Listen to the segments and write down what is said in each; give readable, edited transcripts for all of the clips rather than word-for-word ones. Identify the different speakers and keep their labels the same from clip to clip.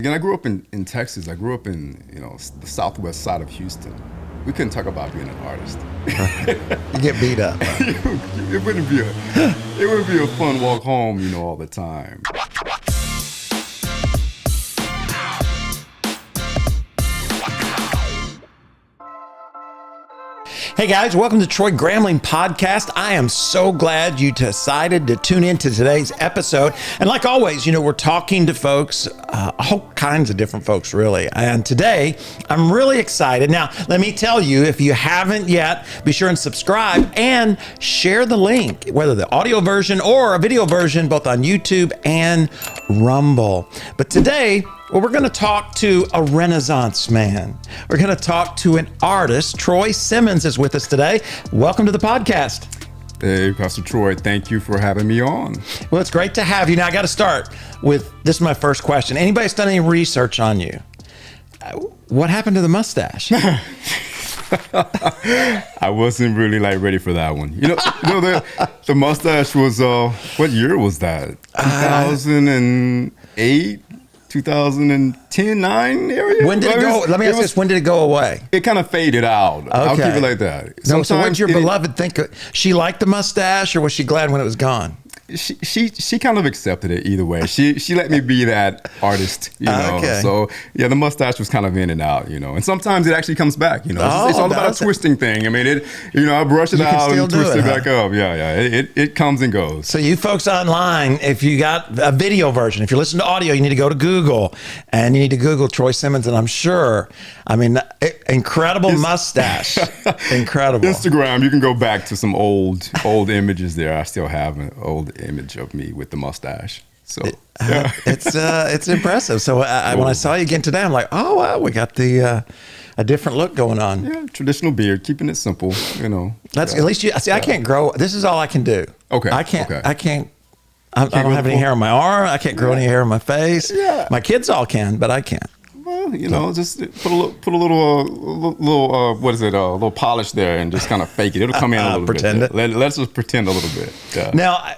Speaker 1: Again, I grew up in Texas. I grew up in, the southwest side of Houston. We couldn't talk about being an artist.
Speaker 2: You get beat up.
Speaker 1: It wouldn't be a fun walk home, all the time.
Speaker 2: Hey guys, welcome to Troy Gramling Podcast. I am so glad you decided to tune into today's episode. And like always, we're talking to folks, all kinds of different folks, really. And today, I'm really excited. Now, let me tell you, if you haven't yet, be sure and subscribe and share the link, whether the audio version or a video version, both on YouTube and Rumble. But today, well, we're going to talk to a Renaissance man. We're going to talk to an artist. Troy Simmons is with us today. Welcome to the podcast.
Speaker 1: Hey, Pastor Troy, thank you for having me on.
Speaker 2: Well, it's great to have you. Now, I got to start with, this is my first question. Anybody's done any research on you? What happened to the mustache?
Speaker 1: I wasn't really ready for that one. The mustache was, what year was that? 2008? 2010, 9 area?
Speaker 2: When did it go? Let me ask this. When did it go away?
Speaker 1: It kind of faded out. Okay. I'll keep it like that.
Speaker 2: So what did your beloved think? She liked the mustache, or was she glad when it was gone?
Speaker 1: She kind of accepted it either way. She let me be that artist,
Speaker 2: Okay.
Speaker 1: So yeah, the mustache was kind of in and out, and sometimes it actually comes back, It's all about a twisting thing. I mean, I brush it out and twist it back up. Yeah. It comes and goes.
Speaker 2: So you folks online, if you got a video version, if you're listening to audio, you need to go to Google and you need to Google Troy Simmons, and I'm sure, incredible mustache, incredible.
Speaker 1: Instagram, you can go back to some old images there. I still have an old image of me with the mustache. So
Speaker 2: it's impressive. So when I saw you again today, I'm like, oh wow, we got a different look going on.
Speaker 1: Yeah, traditional beard, keeping it simple.
Speaker 2: That's at least you see. I can't grow. This is all I can do.
Speaker 1: Okay.
Speaker 2: I can't. I don't have any hair on my arm. I can't grow any hair on my face.
Speaker 1: Yeah.
Speaker 2: My kids all can, but I can't.
Speaker 1: Well, just put a little what is it? A little polish there, and just kind of fake it. It'll come in a little
Speaker 2: pretend
Speaker 1: bit.
Speaker 2: It.
Speaker 1: Let's just pretend a little bit. Yeah.
Speaker 2: Now,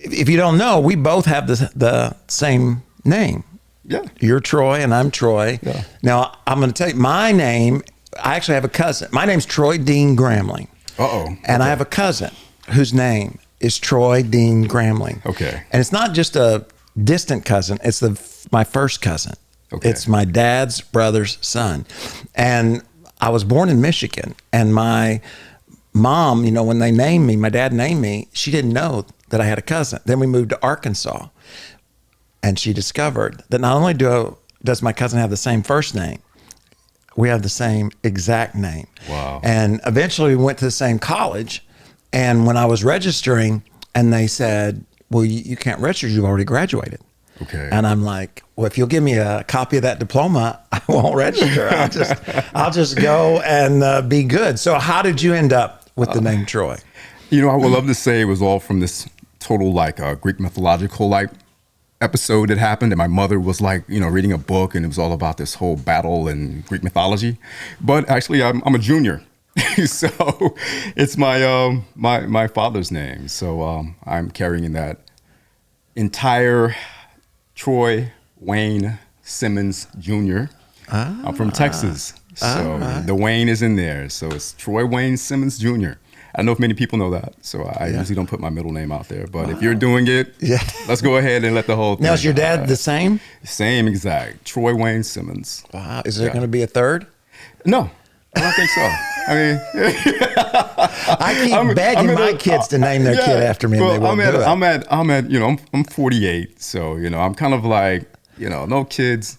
Speaker 2: if you don't know, we both have the same name.
Speaker 1: Yeah.
Speaker 2: You're Troy and I'm Troy.
Speaker 1: Yeah.
Speaker 2: Now, I'm going to tell you, my name, I actually have a cousin. My name's Troy Dean Gramling.
Speaker 1: Uh-oh.
Speaker 2: And I have a cousin whose name is Troy Dean Gramling.
Speaker 1: Okay.
Speaker 2: And it's not just a distant cousin. It's my first cousin.
Speaker 1: Okay.
Speaker 2: It's my dad's brother's son. And I was born in Michigan. And my mom, when they named me, my dad named me, she didn't know that I had a cousin. Then we moved to Arkansas, and she discovered that not only does my cousin have the same first name, we have the same exact name.
Speaker 1: Wow.
Speaker 2: And eventually we went to the same college. And when I was registering, and they said, well, you can't register, you've already graduated.
Speaker 1: Okay.
Speaker 2: And I'm like, well, if you'll give me a copy of that diploma, I won't register. I'll just go and be good. So how did you end up with the name Troy?
Speaker 1: I would love to say it was all from this total Greek mythological episode that happened, and my mother was reading a book, and it was all about this whole battle in Greek mythology. But actually, I'm a junior, so it's my father's name. So I'm carrying that entire Troy Wayne Simmons Jr. I'm from Texas, so the Wayne is in there. So it's Troy Wayne Simmons Jr. I don't know if many people know that, so I usually don't put my middle name out there. But if you're doing it, let's go ahead and let the whole thing.
Speaker 2: Now, is your dad the same?
Speaker 1: Same exact. Troy Wayne Simmons.
Speaker 2: Wow. Is there going to be a third?
Speaker 1: No, I don't think so.
Speaker 2: I keep begging my kids to name their kid after me, and they won't do it.
Speaker 1: I'm 48, so I'm kind of no kids.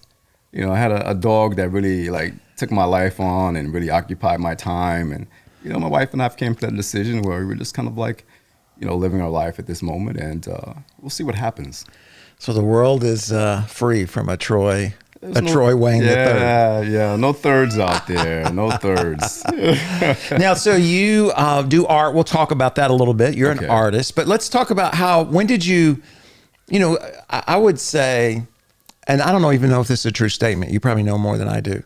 Speaker 1: I had a dog that really took my life on and really occupied my time, and my wife and I came to that decision where we were just kind of living our life at this moment, and we'll see what happens.
Speaker 2: So the world is free from a Troy Wayne the third.
Speaker 1: Yeah, no thirds out there, no thirds.
Speaker 2: Now, so you do art. We'll talk about that a little bit. You're an artist, but let's talk about when did you, I would say, and I don't even know if this is a true statement. You probably know more than I do.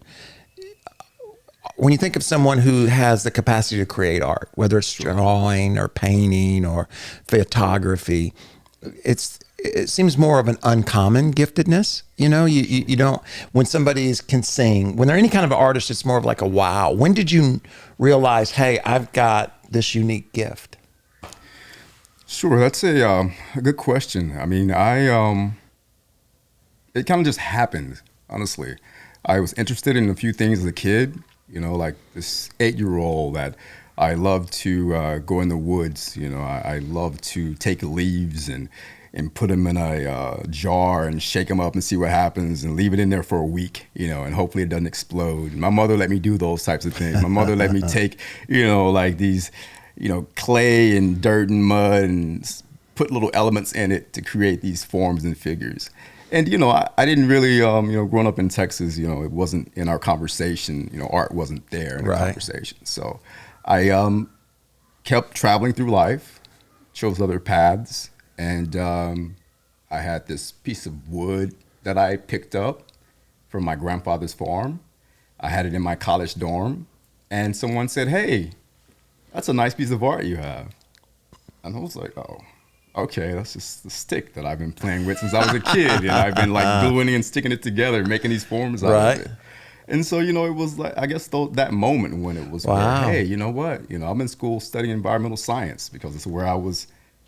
Speaker 2: When you think of someone who has the capacity to create art, whether it's drawing or painting or photography, it's it seems more of an uncommon giftedness. You know, you don't, when somebody can sing, when they're any kind of artist, it's more of like a wow. When did you realize, hey, I've got this unique gift?
Speaker 1: Sure, that's a good question. I mean, it kind of just happened, honestly. I was interested in a few things as a kid, like this 8-year-old that I loved to go in the woods. I loved to take leaves and put them in a jar and shake them up and see what happens and leave it in there for a week, and hopefully it doesn't explode. My mother let me do those types of things. My mother let me take, like these, clay and dirt and mud and put little elements in it to create these forms and figures. And, I didn't really, growing up in Texas, it wasn't in our conversation, art wasn't there in the conversation. So I kept traveling through life, chose other paths, and I had this piece of wood that I picked up from my grandfather's farm. I had it in my college dorm, and someone said, "Hey, that's a nice piece of art you have." And I was like, "Oh. Okay, that's just the stick that I've been playing with since I was a kid, and I've been like gluing it and sticking it together, making these forms out of it." And so, it was like, I guess that moment when it was, like, hey, you know what? I'm in school studying environmental science because it's where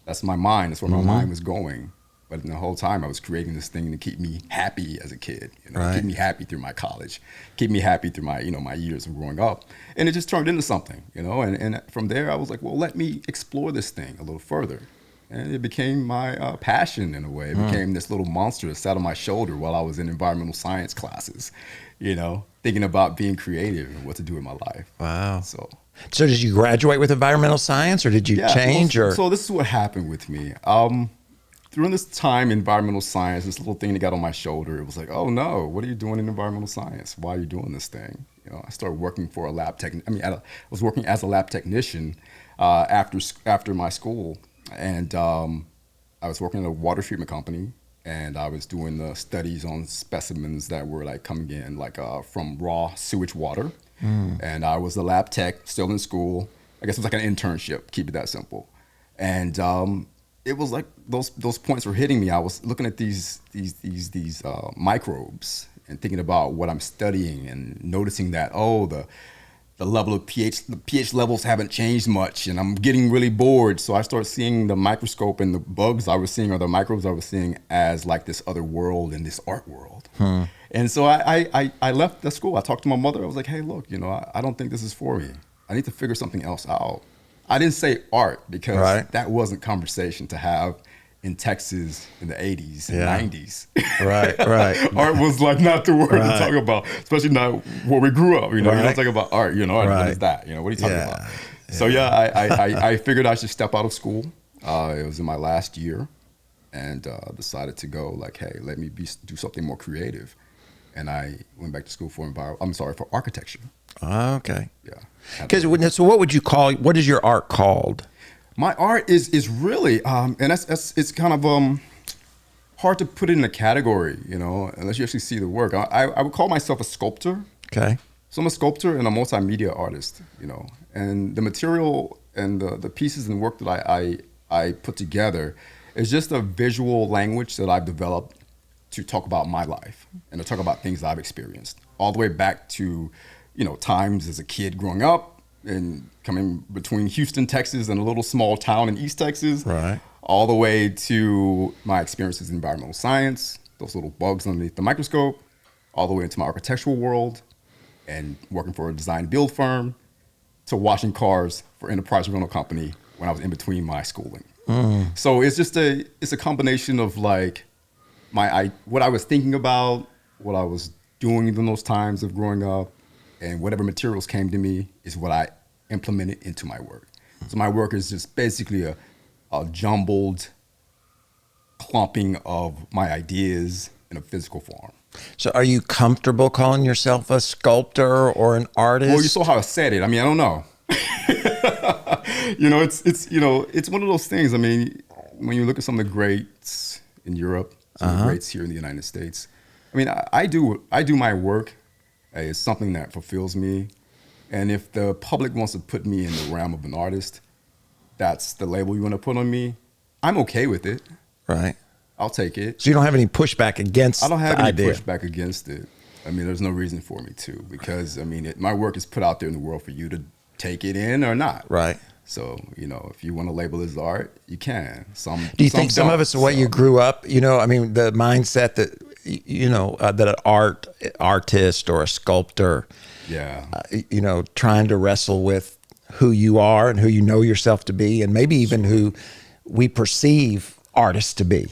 Speaker 1: that's my mind, that's where my mind was going. But the whole time I was creating this thing to keep me happy as a kid, keep me happy through my college, keep me happy through my, my years of growing up. And it just turned into something, and from there I was like, well, let me explore this thing a little further. And it became my passion in a way. It became this little monster that sat on my shoulder while I was in environmental science classes, thinking about being creative and what to do in my life.
Speaker 2: Wow. So did you graduate with environmental science, or did you change?
Speaker 1: So this is what happened with me. During this time, environmental science, this little thing that got on my shoulder, it was like, oh no, what are you doing in environmental science? Why are you doing this thing? I started working for a lab tech. I was working as a lab technician after my school. And I was working at a water treatment company, and I was doing the studies on specimens that were like coming in from raw sewage water. And I was a lab tech, still in school. I guess it was like an internship, keep it that simple. And it was like those points were hitting me. I was looking at these microbes and thinking about what I'm studying and noticing that, the level of the pH levels haven't changed much, and I'm getting really bored. So I started seeing the microscope and the bugs I was seeing, or the microbes I was seeing, as like this other world and this art world. And so I left the school. I talked to my mother. I was like, hey, look, I don't think this is for me. I need to figure something else out. I didn't say art because that wasn't conversation to have in Texas in the 80s and 90s.
Speaker 2: Right.
Speaker 1: Art was like not the word to talk about, especially not where we grew up. You don't talk about art, what is that? What are you talking about? So I figured I should step out of school. It was in my last year, and decided to go like, hey, let me do something more creative. And I went back to school for architecture.
Speaker 2: Okay.
Speaker 1: Yeah.
Speaker 2: So what is your art called?
Speaker 1: My art is really, and it's kind of hard to put it in a category, unless you actually see the work. I would call myself a sculptor.
Speaker 2: Okay.
Speaker 1: So I'm a sculptor and a multimedia artist, and the material and the pieces and work that I put together is just a visual language that I've developed to talk about my life and to talk about things that I've experienced, all the way back to, times as a kid growing up, and coming between Houston, Texas, and a little small town in East Texas, all the way to my experiences in environmental science, those little bugs underneath the microscope, all the way into my architectural world, and working for a design build firm, to washing cars for Enterprise Rental Company when I was in between my schooling. So it's just a combination of like what I was thinking about, what I was doing in those times of growing up, and whatever materials came to me is what I implemented into my work. So my work is just basically a jumbled clumping of my ideas in a physical form.
Speaker 2: So are you comfortable calling yourself a sculptor or an artist?
Speaker 1: Well, you saw how I said it. I mean, I don't know. It's one of those things. I mean, when you look at some of the greats in Europe, some of the greats here in the United States, I mean, I do my work. It's something that fulfills me. And if the public wants to put me in the realm of an artist, that's the label you want to put on me, I'm okay with it.
Speaker 2: Right.
Speaker 1: I'll take it.
Speaker 2: So you don't have any pushback against
Speaker 1: I don't have
Speaker 2: the
Speaker 1: any
Speaker 2: idea.
Speaker 1: pushback against it. I mean, there's no reason for me to, because I mean, my work is put out there in the world for you to take it in or not.
Speaker 2: Right.
Speaker 1: So, if you want to label it as art, you can.
Speaker 2: Do you think some of it's the way you grew up? I mean, the mindset that, that an artist or a sculptor,
Speaker 1: Yeah.
Speaker 2: Trying to wrestle with who you are and who you know yourself to be, and maybe even who we perceive artists to be.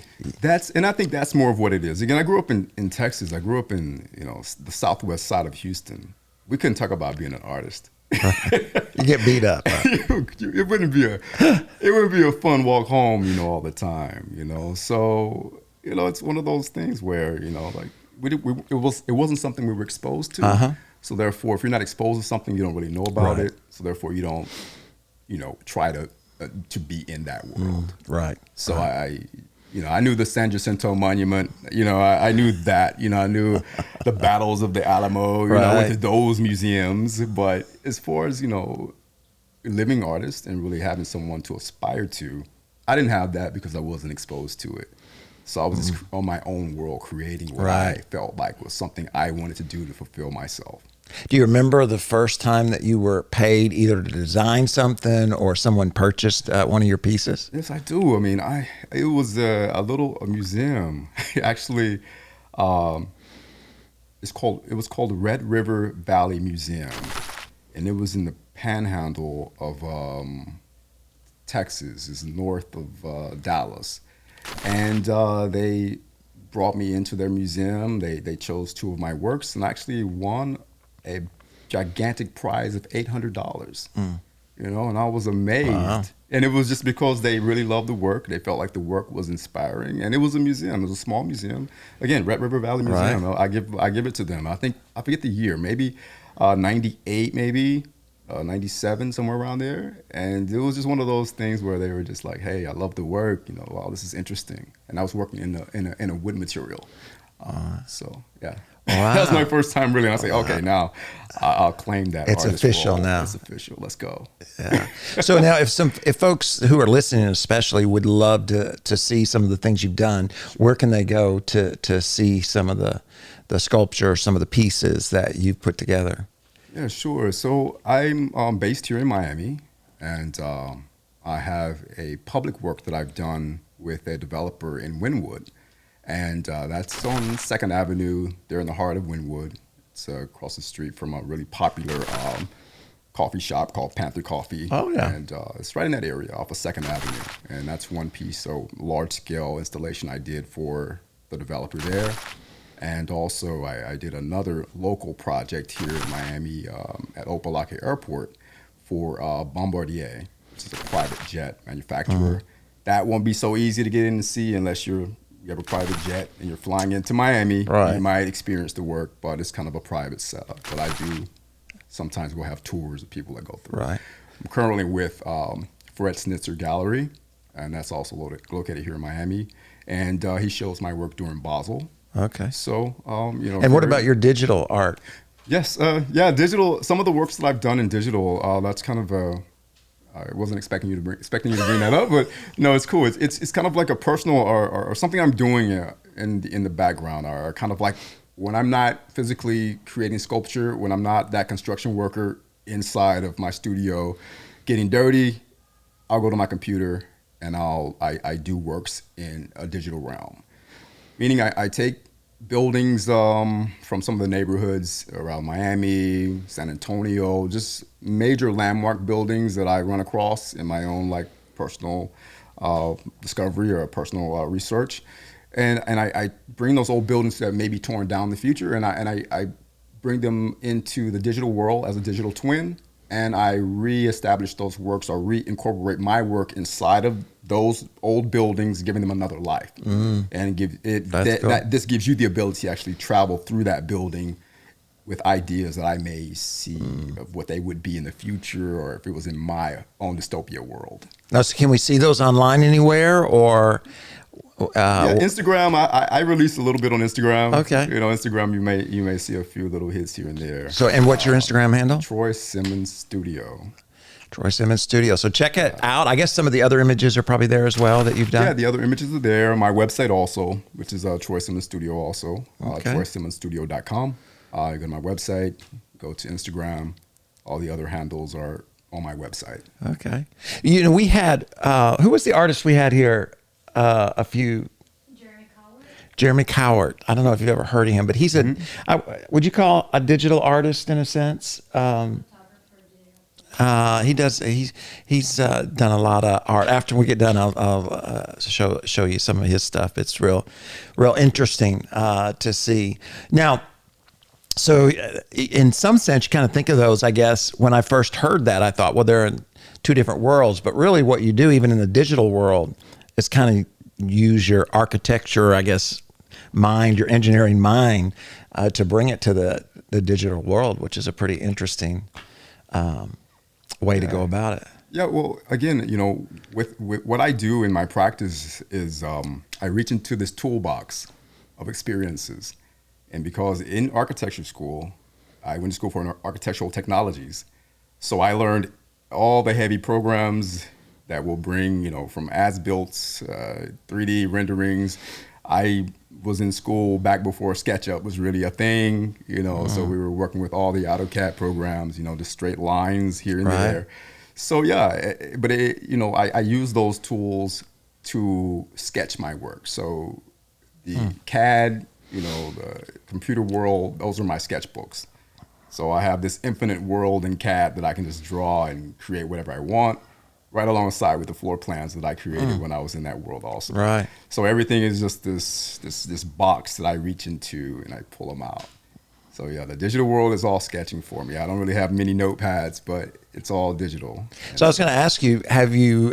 Speaker 1: And I think that's more of what it is. Again, I grew up in Texas. I grew up in, the southwest side of Houston. We couldn't talk about being an artist.
Speaker 2: You get beat up. Huh?
Speaker 1: It wouldn't be a fun walk home, all the time, So, it's one of those things where, like it wasn't something we were exposed to.
Speaker 2: Uh-huh.
Speaker 1: So therefore, if you're not exposed to something, you don't really know about
Speaker 2: Right.
Speaker 1: it. So therefore, you don't, try to be in that world.
Speaker 2: Right.
Speaker 1: So
Speaker 2: right.
Speaker 1: I knew the San Jacinto Monument. I knew that. I knew the battles of the Alamo. I went to those museums. But as far as living artist and really having someone to aspire to, I didn't have that because I wasn't exposed to it. So I was just on my own world, creating what I felt like was something I wanted to do to fulfill myself.
Speaker 2: Do you remember the first time that you were paid either to design something or someone purchased one of your pieces?
Speaker 1: Yes, I do. I mean, it was a museum. Actually, it was called the Red River Valley Museum, and it was in the Panhandle of Texas. It's north of Dallas, and they brought me into their museum. They chose two of my works, and I actually won a gigantic prize of $800. And I was amazed.
Speaker 2: Wow.
Speaker 1: And it was just because they really loved the work. They felt like the work was inspiring, and it was a museum. It was a small museum. Again, Red River Valley Museum.
Speaker 2: Right.
Speaker 1: I give it to them. I forget the year, maybe 98, maybe 97, somewhere around there. And it was just one of those things where they were just like, "Hey, I love the work. Wow, this is interesting." And I was working in a wood material. So yeah.
Speaker 2: Wow.
Speaker 1: That was my first time really. And I say, okay, now I'll claim that.
Speaker 2: It's
Speaker 1: artist
Speaker 2: official
Speaker 1: role.
Speaker 2: now.
Speaker 1: It's official. Let's go.
Speaker 2: Yeah. So now, if folks who are listening, especially, would love to see some of the things you've done, where can they go to see some of the sculpture, some of the pieces that you've put together?
Speaker 1: Yeah, sure. So I'm based here in Miami, and I have a public work that I've done with a developer in Wynwood. And that's on 2nd Avenue. They're in the heart of Wynwood. It's across the street from a really popular coffee shop called Panther Coffee.
Speaker 2: Oh, yeah.
Speaker 1: And it's right in that area off of 2nd Avenue. And that's one piece, so large-scale installation I did for the developer there. And also I did another local project here in Miami at Opelika Airport for Bombardier, which is a private jet manufacturer. That won't be so easy to get in and see unless you have a private jet and you're flying into Miami.
Speaker 2: Right.
Speaker 1: You might experience the work, but it's kind of a private setup. But I do, sometimes we'll have tours of people that go through.
Speaker 2: Right.
Speaker 1: I'm currently with Fred Snitzer Gallery, and that's also located here in Miami. And he shows my work during Basel.
Speaker 2: Okay.
Speaker 1: So,
Speaker 2: And what about your digital art?
Speaker 1: Yes, digital. Some of the works that I've done in digital, that's kind of I wasn't expecting you to bring that up, but no, it's cool. It's kind of like a personal or something I'm doing in the background, or kind of like when I'm not physically creating sculpture, when I'm not that construction worker inside of my studio getting dirty, I'll go to my computer and I do works in a digital realm. Meaning I take buildings from some of the neighborhoods around Miami, San Antonio, just major landmark buildings that I run across in my own like personal discovery or personal research. And I bring those old buildings that may be torn down in the future, and I bring them into the digital world as a digital twin, and I reestablish those works or reincorporate my work inside of those old buildings, giving them another life. And this gives you the ability to actually travel through that building with ideas that I may see of what they would be in the future, or if it was in my own dystopia world.
Speaker 2: Now, so can we see those online anywhere, or?
Speaker 1: Instagram. I released a little bit on Instagram.
Speaker 2: Okay.
Speaker 1: Instagram. You may see a few little hits here and there.
Speaker 2: So, and what's your Instagram handle?
Speaker 1: Troy Simmons Studio.
Speaker 2: Troy Simmons Studio. So check it out. I guess some of the other images are probably there as well that you've done.
Speaker 1: Yeah, the other images are there. My website also, which is Troy Simmons Studio also, TroySimmonsStudio.com. You go to my website, go to Instagram. All the other handles are on my website.
Speaker 2: Okay. You know, we had, who was the artist we had here Jeremy Cowart. I don't know if you've ever heard of him, but he's would you call a digital artist in a sense? He does. He's done a lot of art. After we get done, I'll show you some of his stuff. It's real interesting to see. Now, so in some sense, you kind of think of those. I guess when I first heard that, I thought, well, they're in two different worlds. But really, what you do, even in the digital world, is kind of use your architecture, I guess, mind, your engineering mind, to bring it to the digital world, which is a pretty interesting way to go about it.
Speaker 1: Yeah, well, again, you know, with what I do in my practice is I reach into this toolbox of experiences. And because in architecture school, I went to school for architectural technologies. So I learned all the heavy programs that will bring, you know, from as-built 3D renderings. I was in school back before SketchUp was really a thing, you know, so we were working with all the AutoCAD programs, you know, the straight lines here and there. So yeah, but you know, I use those tools to sketch my work. So the CAD, you know, the computer world, those are my sketchbooks. So I have this infinite world in CAD that I can just draw and create whatever I want, right alongside with the floor plans that I created when I was in that world also.
Speaker 2: Right.
Speaker 1: So everything is just this box that I reach into and I pull them out. So yeah, the digital world is all sketching for me. I don't really have many notepads, but it's all digital.
Speaker 2: So I was going to ask you, have you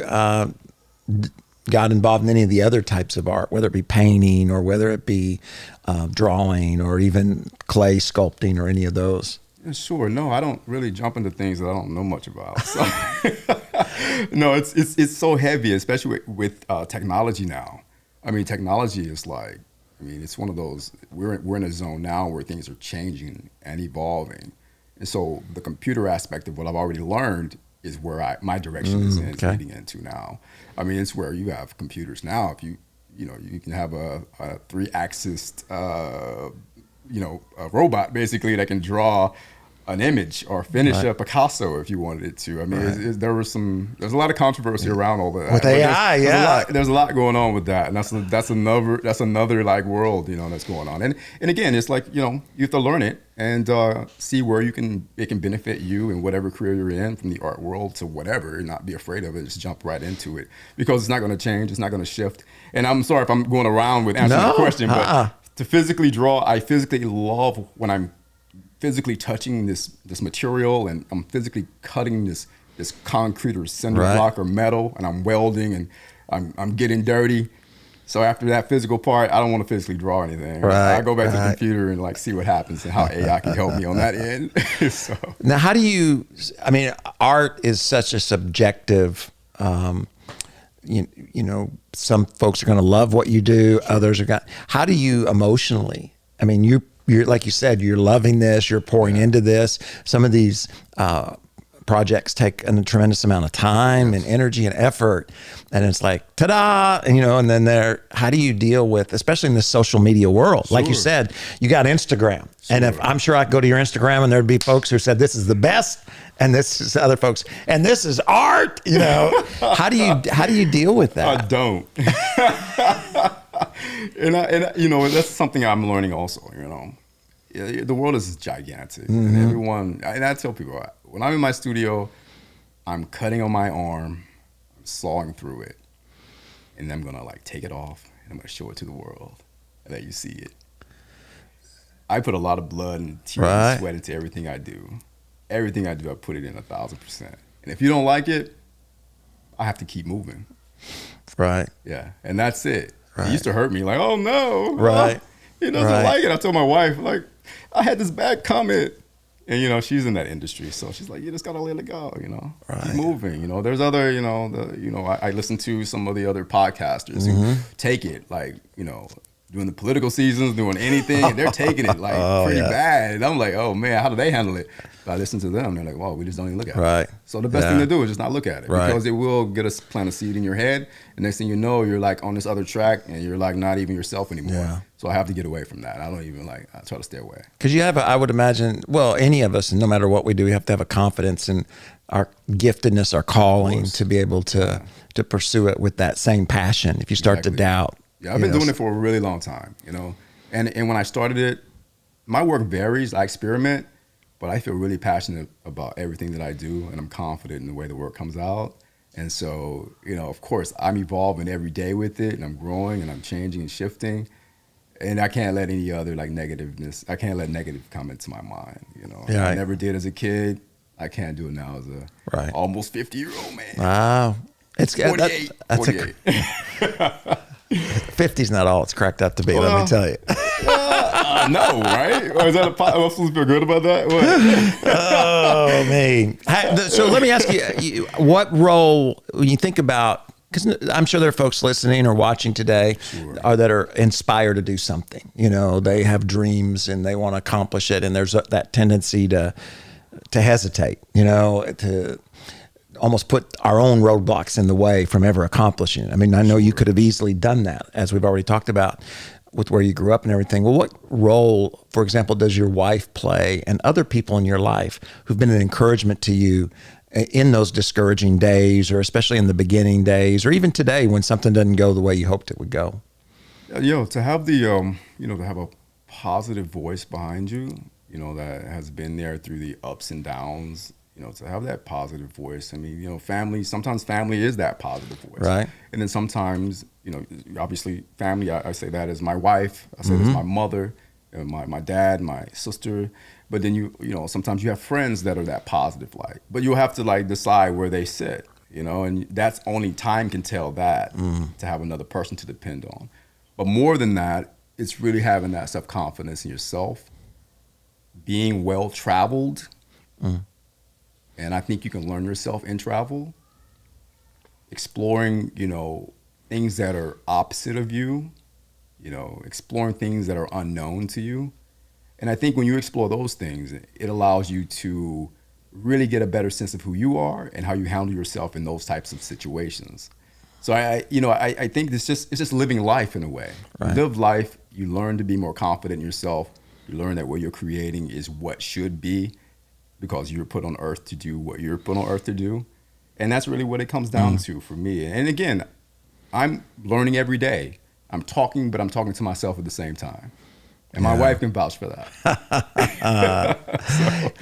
Speaker 2: got involved in any of the other types of art, whether it be painting or whether it be drawing or even clay sculpting or any of those?
Speaker 1: Yeah, sure. No, I don't really jump into things that I don't know much about. So no, it's so heavy, especially with technology now. I mean, technology is like, I mean, it's one of those, we're in a zone now where things are changing and evolving. And so the computer aspect of what I've already learned is where my direction is leading into now. I mean, it's where you have computers now. If you can have a 3-axis, a robot basically that can draw an image or finish a Picasso if you wanted it to. I mean, there's a lot of controversy around all that.
Speaker 2: With AI,
Speaker 1: there's a lot going on with that, and that's another like world, you know, that's going on. And again, it's like, you know, you have to learn it and see where it can benefit you in whatever career you're in, from the art world to whatever, and not be afraid of it. Just jump right into it, because it's not going to change, it's not going to shift. And I'm sorry if I'm going around with answering the question, but to physically draw, I physically love when I'm physically touching this material and I'm physically cutting this concrete or cinder block or metal, and I'm welding and I'm getting dirty. So after that physical part, I don't want to physically draw anything. I go back to the computer and like see what happens and how AI can help me on that end. So
Speaker 2: now, how do you? I mean, art is such a subjective. You know, some folks are going to love what you do. Others are going. How do you emotionally? I mean, you're like you said, you're loving this. You're pouring into this. Some of these projects take a tremendous amount of time and energy and effort, and it's like ta-da, and, you know. And then how do you deal with, especially in this social media world? Like you said, you got Instagram, and if I'm sure I could go to your Instagram and there'd be folks who said this is the best, and this is other folks, and this is art. You know, how do you deal with that?
Speaker 1: I don't. and you know, that's something I'm learning also. You know, the world is gigantic, and everyone. And I tell people, when I'm in my studio, I'm cutting on my arm, I'm sawing through it, and I'm gonna like take it off, and I'm gonna show it to the world, and let you see it. I put a lot of blood and tears and sweat into everything I do. Everything I do, I put it in 1,000%. And if you don't like it, I have to keep moving.
Speaker 2: Right.
Speaker 1: Yeah, and that's it. It used to hurt me, like, oh no, he doesn't like it. I told my wife, like, I had this bad comment. And, you know, she's in that industry, so she's like, you just gotta let it go, you know, keep moving. You know, there's other, I listen to some of the other podcasters who take it like, you know, doing the political seasons, doing anything, and they're taking it like pretty bad. And I'm like, oh man, how do they handle it? But I listen to them, they're like, well, we just don't even look at it. So the best thing to do is just not look at it because it will get us plant a seed in your head. And next thing you know, you're like on this other track and you're like not even yourself anymore. Yeah. So I have to get away from that. I don't even I try to stay away.
Speaker 2: Because you have, I would imagine, well, any of us, no matter what we do, we have to have a confidence in our giftedness, our calling to be able to pursue it with that same passion. If you start to doubt.
Speaker 1: Yeah, I've been doing it for a really long time, and when I started it, my work varies. I experiment, but I feel really passionate about everything that I do, and I'm confident in the way the work comes out. And so, of course, I'm evolving every day with it, and I'm growing, and I'm changing and shifting. And I can't let any other negativeness. I can't let negative come into my mind. I never did as a kid. I can't do it now as a almost 50-year-old man.
Speaker 2: Wow,
Speaker 1: it's 48.
Speaker 2: That's
Speaker 1: 48.
Speaker 2: 50's not all it's cracked up to be. Let me tell you.
Speaker 1: No, right? Or is that am I supposed to feel good about that? What?
Speaker 2: Oh man! So let me ask you, what role when you think about? Because I'm sure there are folks listening or watching today that are inspired to do something. They have dreams and they want to accomplish it, and there's that tendency to hesitate. To almost put our own roadblocks in the way from ever accomplishing it. I mean, I know you could have easily done that, as we've already talked about with where you grew up and everything. Well, what role, for example, does your wife play and other people in your life who've been an encouragement to you in those discouraging days, or especially in the beginning days, or even today when something doesn't go the way you hoped it would go?
Speaker 1: To have to have a positive voice behind you, that has been there through the ups and downs, to have that positive voice. I mean, sometimes family is that positive voice. Right. And then sometimes, obviously family, I say that as my wife, I say that's my mother, my dad, my sister. But then sometimes you have friends that are that positive light. But you'll have to decide where they sit, and that's only time can tell that, to have another person to depend on. But more than that, it's really having that self-confidence in yourself, being well-traveled. And I think you can learn yourself in travel, exploring, things that are opposite of you, exploring things that are unknown to you. And I think when you explore those things, it allows you to really get a better sense of who you are and how you handle yourself in those types of situations. So I think it's just living life in a way. Right. You live life, you learn to be more confident in yourself. You learn that what you're creating is what should be, because you're put on earth to do what you're put on earth to do. And that's really what it comes down to for me. And again, I'm learning every day. I'm talking to myself at the same time. And my wife can vouch for that.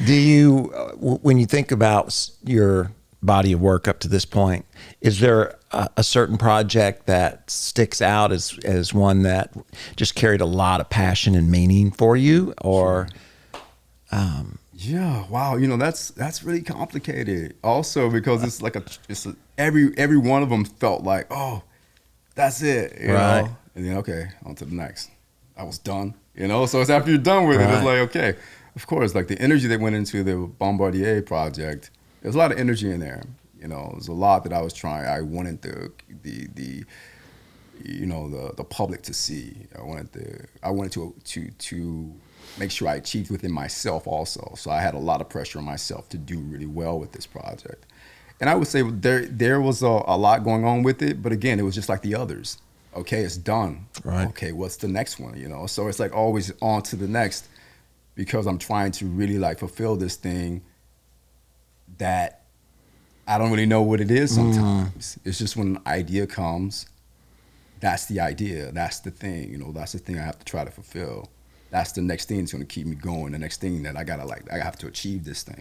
Speaker 2: Do you, when you think about your body of work up to this point, is there a certain project that sticks out as one that just carried a lot of passion and meaning for you? Or...
Speaker 1: Yeah, wow. That's really complicated. Also, because it's every one of them felt like, oh, that's it, you know. And then on to the next. I was done, So it's after you're done with it, it's like, okay. Of course, the energy that went into the Bombardier project, there's a lot of energy in there. There's a lot that I was trying. I wanted the public to see. I wanted to make sure I achieved within myself also. So I had a lot of pressure on myself to do really well with this project. And I would say there was a lot going on with it, but again, it was just like the others. Okay, it's done. Right. Okay, what's the next one? So it's always on to the next, because I'm trying to really fulfill this thing that I don't really know what it is sometimes. It's just when an idea comes, that's the idea, that's the thing, that's the thing I have to try to fulfill. That's the next thing that's going to keep me going. The next thing that I have to achieve this thing.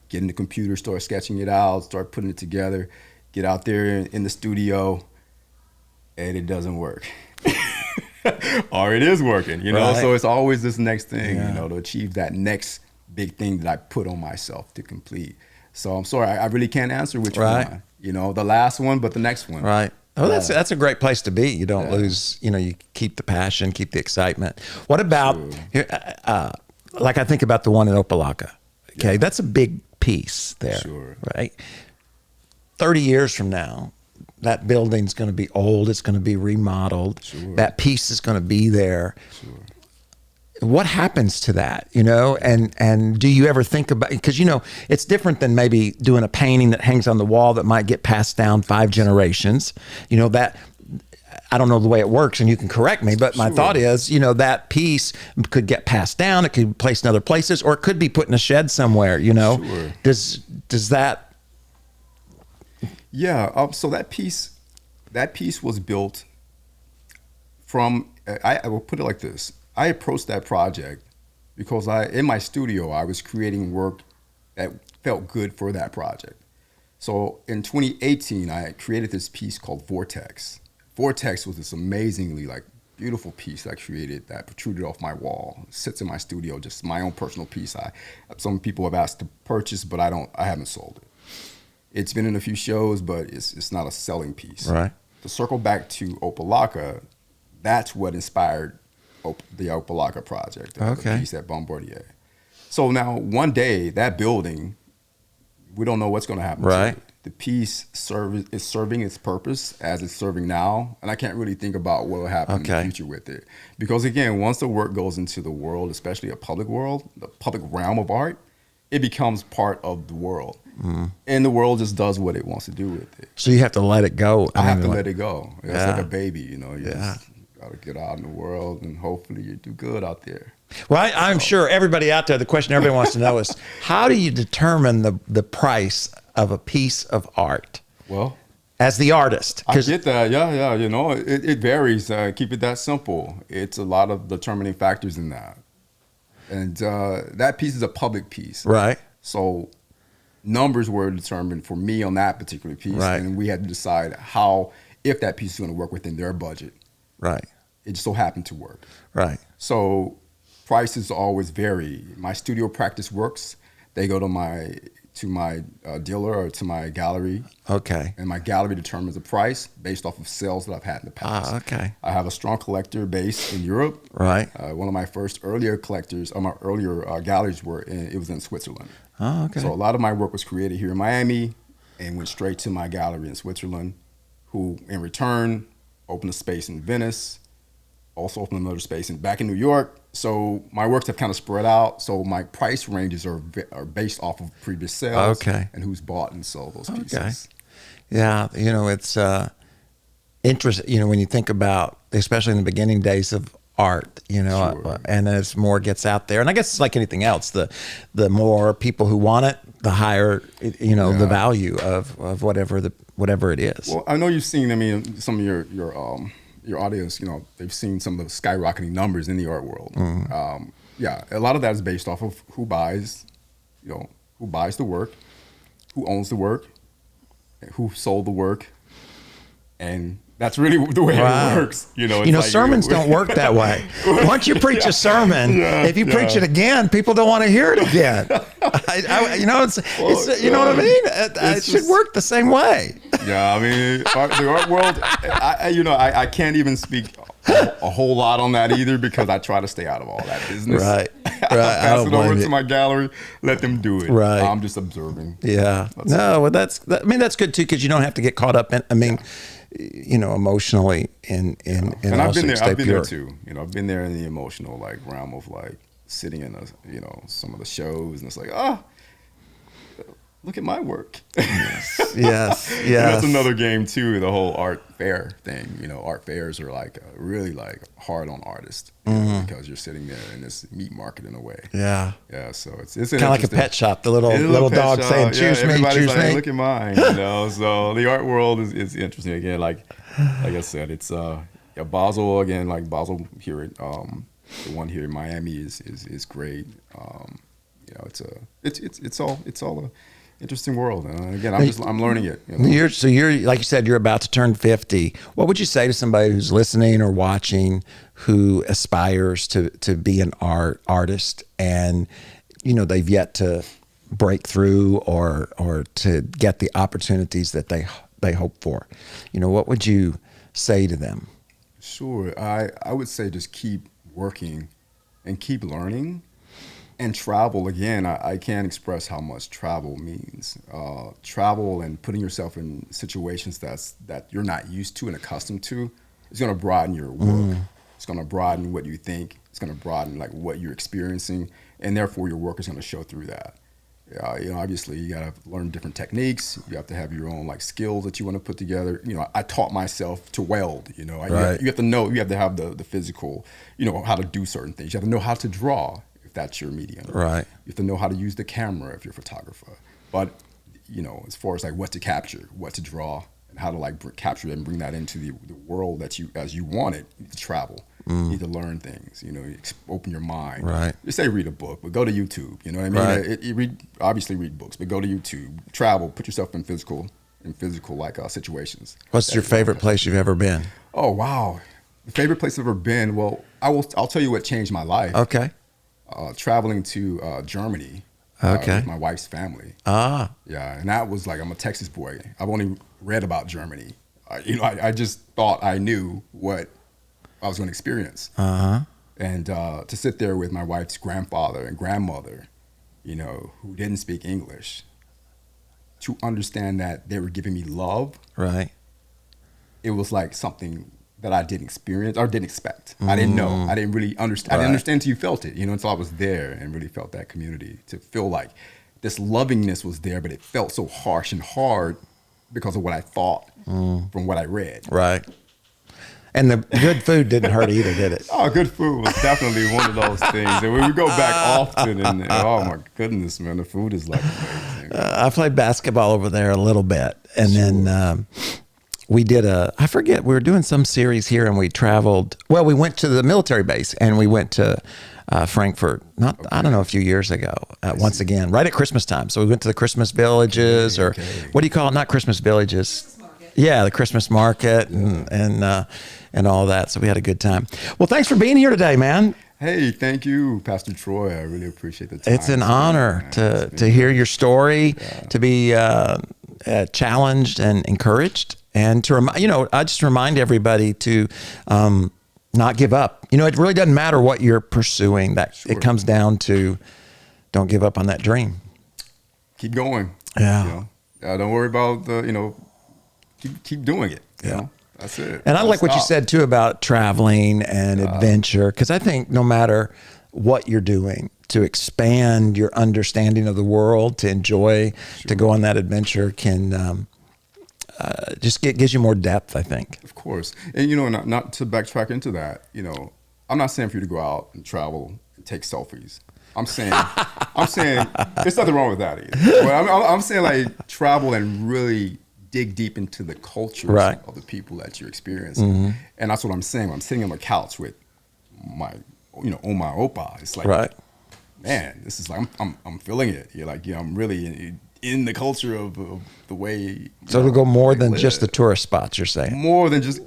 Speaker 1: Get in the computer, start sketching it out, start putting it together, get out there in the studio, and it doesn't work. Or it is working, So it's always this next thing, to achieve that next big thing that I put on myself to complete. So I'm sorry, I really can't answer which one. The last one, but the next one.
Speaker 2: Right. Oh, that's a great place to be. You don't lose, you keep the passion, keep the excitement. What about, I think about the one in Opelika. Okay, that's a big piece there, right? 30 years from now, that building's going to be old. It's going to be remodeled.
Speaker 1: Sure.
Speaker 2: That piece is going to be there.
Speaker 1: Sure.
Speaker 2: What happens to that, and do you ever think about, because it's different than maybe doing a painting that hangs on the wall that might get passed down 5 generations, that I don't know the way it works, and you can correct me, but my thought is, that piece could get passed down, it could be placed in other places, or it could be put in a shed somewhere.
Speaker 1: Sure.
Speaker 2: Does that?
Speaker 1: Yeah. So that piece was built from, I will put it like this. I approached that project because in my studio, I was creating work that felt good for that project. So in 2018, I created this piece called Vortex. Vortex was this amazingly beautiful piece that I created that protruded off my wall. It sits in my studio, just my own personal piece. Some people have asked to purchase, but I haven't sold it. It's been in a few shows, but it's not a selling piece.
Speaker 2: Right.
Speaker 1: To circle back to Opalaka, that's what inspired the Opalaka project, the piece at Bombardier. So now one day that building, we don't know what's going to happen.
Speaker 2: Right.
Speaker 1: To it. The piece is serving its purpose as it's serving now, and I can't really think about what will happen in the future with it. Because again, once the work goes into the world, especially a public world, the public realm of art, it becomes part of the world. Mm-hmm. And the world just does what it wants to do with it.
Speaker 2: So you have to let it go.
Speaker 1: I have to let it go. It's like a baby, you just got to get out in the world, and hopefully you do good out there.
Speaker 2: Well, I'm sure everybody out there, the question everybody wants to know is, how do you determine the price of a piece of art?
Speaker 1: Well,
Speaker 2: as the artist.
Speaker 1: I get that. Yeah. It varies. Keep it that simple. It's a lot of determining factors in that. And that piece is a public piece.
Speaker 2: Right.
Speaker 1: So numbers were determined for me on that particular piece.
Speaker 2: Right.
Speaker 1: And we had to decide if that piece is going to work within their budget.
Speaker 2: Right.
Speaker 1: It just so happened to work.
Speaker 2: Right.
Speaker 1: So prices always vary. My studio practice works. They go to my dealer or to my gallery. Okay. And my gallery determines the price based off of sales that I've had in the past.
Speaker 2: Okay.
Speaker 1: I have a strong collector base in Europe.
Speaker 2: Right.
Speaker 1: One of my earlier galleries it was in Switzerland.
Speaker 2: Oh, okay.
Speaker 1: So a lot of my work was created here in Miami and went straight to my gallery in Switzerland, who in return opened a space in Venice, also opened another space back in New York. So my works have kind of spread out. So my price ranges are based off of previous sales and who's bought and sold those pieces. Okay.
Speaker 2: Yeah, it's interesting, when you think about, especially in the beginning days of art, sure. And as more gets out there, and I guess it's like anything else, the more people who want it, the higher, the value of whatever it is.
Speaker 1: Well, I know you've seen, some of your audience, they've seen some of the skyrocketing numbers in the art world. Mm-hmm. A lot of that is based off of who buys the work, who owns the work, who sold the work, and that's really the way it works.
Speaker 2: Sermons don't work that way. Once you preach a sermon, if you preach it again, people don't want to hear it again. You know what I mean? It should work the same way.
Speaker 1: Yeah, I mean, the art world, I can't even speak a whole lot on that either, because I try to stay out of all that business.
Speaker 2: Right.
Speaker 1: Pass it over to my gallery, let them do it.
Speaker 2: Right.
Speaker 1: I'm just observing.
Speaker 2: Yeah. That's good too, because you don't have to get caught up in, emotionally and
Speaker 1: I've been there too. I've been there in the emotional realm of sitting in some of the shows, and it's look at my work.
Speaker 2: Yes.
Speaker 1: And that's another game too, the whole art fair thing. Art fairs are really hard on artists, because you're sitting there in this meat market in a way.
Speaker 2: Yeah.
Speaker 1: Yeah. So it's
Speaker 2: kind of like a pet shop. The little dog saying, "Choose me, choose me."
Speaker 1: Look at mine. So the art world is interesting again. Like I said, it's Basel again. Basel here, the one here in Miami is great. It's all a interesting world. Again, I'm learning it.
Speaker 2: You're like you said, you're about to turn 50. What would you say to somebody who's listening or watching who aspires to be an artist, and they've yet to break through or to get the opportunities that they hope for? What would you say to them?
Speaker 1: Sure. I would say just keep working and keep learning, And travel, again, I can't express how much travel means. Travel and putting yourself in situations that you're not used to and accustomed to is going to broaden your work. It's going to broaden what you think. It's going to broaden like what you're experiencing, and therefore your work is going to show through that. Obviously you got to learn different techniques. You have to have your own like skills that you want to put together. I taught myself to weld.
Speaker 2: Right.
Speaker 1: You have to know. You have to have the physical. How to do certain things. You have to know how to draw if that's your medium.
Speaker 2: Right.
Speaker 1: You have to know how to use the camera if you're a photographer. But as far as like what to capture, what to draw, and how to like capture it and bring that into the world that as you want it, you need to travel. You need to learn things, open your mind.
Speaker 2: Right.
Speaker 1: Just say read a book, but go to YouTube. You know what I mean?
Speaker 2: Right.
Speaker 1: Obviously read books, but go to YouTube. Travel, put yourself in physical like situations.
Speaker 2: What's your favorite place you've ever been?
Speaker 1: Oh wow, the favorite place I've ever been. Well, I'll tell you what changed my life.
Speaker 2: Okay.
Speaker 1: Traveling to Germany.
Speaker 2: Okay.
Speaker 1: With my wife's family.
Speaker 2: Ah.
Speaker 1: Yeah, and that was like, I'm a Texas boy. I've only read about Germany. I just thought I knew what I was going to experience. And to sit there with my wife's grandfather and grandmother, who didn't speak English, to understand that they were giving me love.
Speaker 2: Right.
Speaker 1: It was like something that I didn't experience or didn't expect. I didn't know. I didn't really understand. I didn't understand until you felt it, until I was there and really felt that community, to feel like this lovingness was there, but it felt so harsh and hard because of what I thought from what I read.
Speaker 2: Right. And the good food didn't hurt either, did it?
Speaker 1: Oh, good food was definitely one of those things. And we go back often, and oh my goodness, man, the food is like amazing.
Speaker 2: I played basketball over there a little bit, and then we did I forget, we were doing some series here, and we traveled. Well, we went to the military base, and we went to Frankfurt. I don't know, a few years ago. Once again, right at Christmas time. So we went to the Christmas villages, or what do you call it? Not Christmas villages. Yeah, the Christmas market and all that. So we had a good time. Well, thanks for being here today, man.
Speaker 1: Hey, thank you, Pastor Troy. I really appreciate the time.
Speaker 2: It's an honor to hear your story, to be challenged and encouraged, and to I just remind everybody to not give up. It really doesn't matter what you're pursuing. That it comes down to, don't give up on that dream.
Speaker 1: Keep going.
Speaker 2: Yeah.
Speaker 1: Don't worry about the Keep doing it. That's it.
Speaker 2: And I like what you said too about traveling and adventure, because I think no matter what you're doing, to expand your understanding of the world, to enjoy, to go on that adventure can just gives you more depth, I think.
Speaker 1: Of course. And not to backtrack into that, I'm not saying for you to go out and travel and take selfies. I'm saying there's nothing wrong with that either. But I'm saying like travel and really dig deep into the cultures of the people that you're experiencing. And that's what I'm saying. When I'm sitting on the couch with my, Oma Opa. It's like, man, this is like, I'm feeling it. You're like, I'm really in the culture of the way.
Speaker 2: So it'll go more than just the tourist spots, you're saying?
Speaker 1: More than just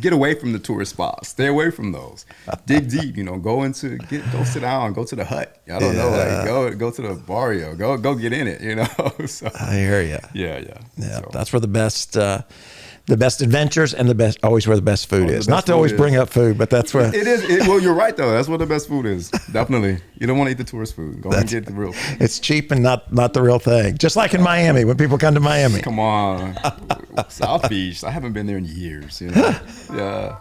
Speaker 1: get away from the tourist spots. Stay away from those. Dig deep, go sit down, go to the hut. I don't know, like go to the barrio, go get in it, So,
Speaker 2: I hear you.
Speaker 1: Yeah.
Speaker 2: So. That's where the best adventures and always where the best food is. Not to always bring up food, but that's where
Speaker 1: it is. Well, you're right though. That's where the best food is. Definitely. You don't want to eat the tourist food. Go and get the real food.
Speaker 2: It's cheap and not the real thing. Just like in Miami, when people come to Miami.
Speaker 1: Come on. South Beach. I haven't been there in years. Yeah.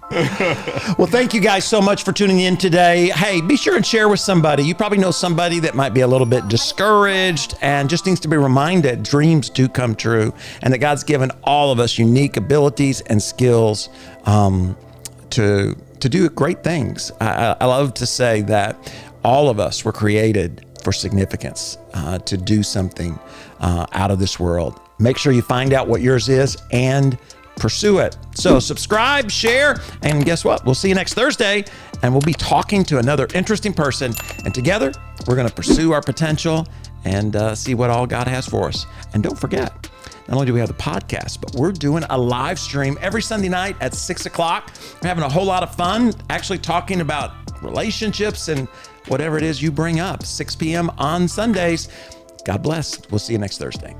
Speaker 2: Well, thank you guys so much for tuning in today. Hey, be sure and share with somebody. You probably know somebody that might be a little bit discouraged and just needs to be reminded dreams do come true, and that God's given all of us unique abilities and skills to do great things. I love to say that all of us were created for significance, to do something out of this world. Make sure you find out what yours is and pursue it. So subscribe, share, and guess what? We'll see you next Thursday, and we'll be talking to another interesting person. And together, we're going to pursue our potential and see what all God has for us. And don't forget, not only do we have the podcast, but we're doing a live stream every Sunday night at 6 o'clock. We're having a whole lot of fun, actually talking about relationships and whatever it is you bring up, 6 p.m. on Sundays. God bless. We'll see you next Thursday.